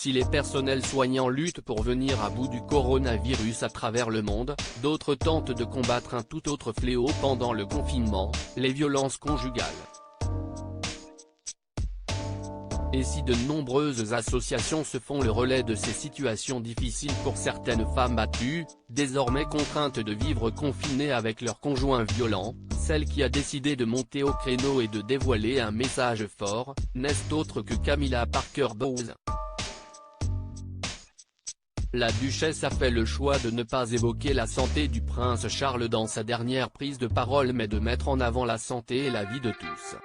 Si les personnels soignants luttent pour venir à bout du coronavirus à travers le monde, d'autres tentent de combattre un tout autre fléau pendant le confinement, les violences conjugales. Et si de nombreuses associations se font le relais de ces situations difficiles pour certaines femmes battues, désormais contraintes de vivre confinées avec leur conjoint violent, celle qui a décidé de monter au créneau et de dévoiler un message fort, n'est autre que Camilla Parker Bowles. La duchesse a fait le choix de ne pas évoquer la santé du prince Charles dans sa dernière prise de parole mais de mettre en avant la santé et la vie de tous.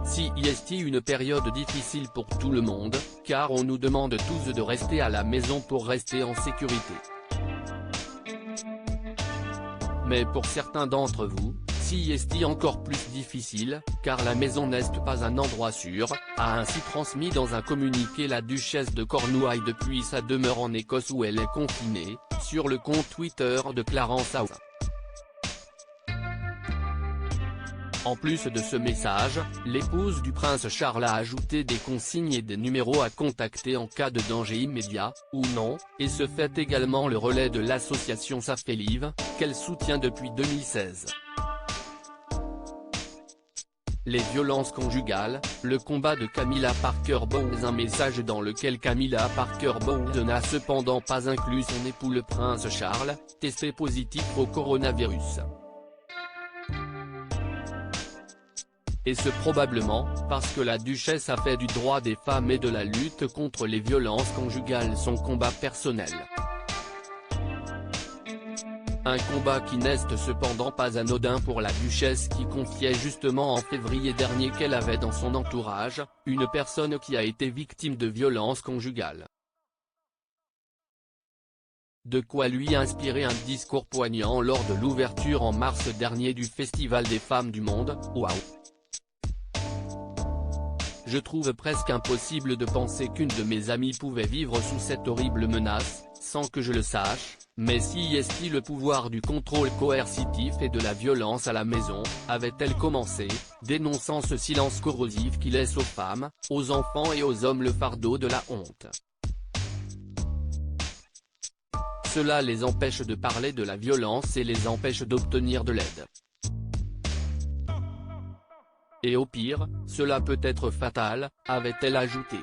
C'est une période difficile pour tout le monde, car on nous demande tous de rester à la maison pour rester en sécurité. Mais pour certains d'entre vous, c'est encore plus difficile, car la maison n'est pas un endroit sûr, a ainsi transmis dans un communiqué la duchesse de Cornouailles depuis sa demeure en Écosse où elle est confinée, sur le compte Twitter de Clarence House. En plus de ce message, l'épouse du prince Charles a ajouté des consignes et des numéros à contacter en cas de danger immédiat, ou non, et se fait également le relais de l'association Safelive, qu'elle soutient depuis 2016. Les violences conjugales, le combat de Camilla Parker Bowles. Un message dans lequel Camilla Parker Bowles n'a cependant pas inclus son époux le prince Charles, testé positif au coronavirus. Et ce probablement, parce que la duchesse a fait du droit des femmes et de la lutte contre les violences conjugales son combat personnel. Un combat qui n'est cependant pas anodin pour la duchesse qui confiait justement en février dernier qu'elle avait dans son entourage, une personne qui a été victime de violences conjugales. De quoi lui inspirer un discours poignant lors de l'ouverture en mars dernier du Festival des femmes du monde, Waouh! Je trouve presque impossible de penser qu'une de mes amies pouvait vivre sous cette horrible menace, sans que je le sache, mais si est-il le pouvoir du contrôle coercitif et de la violence à la maison, avait-elle commencé, dénonçant ce silence corrosif qui laisse aux femmes, aux enfants et aux hommes le fardeau de la honte. Cela les empêche de parler de la violence et les empêche d'obtenir de l'aide. Et au pire, cela peut être fatal, avait-elle ajouté.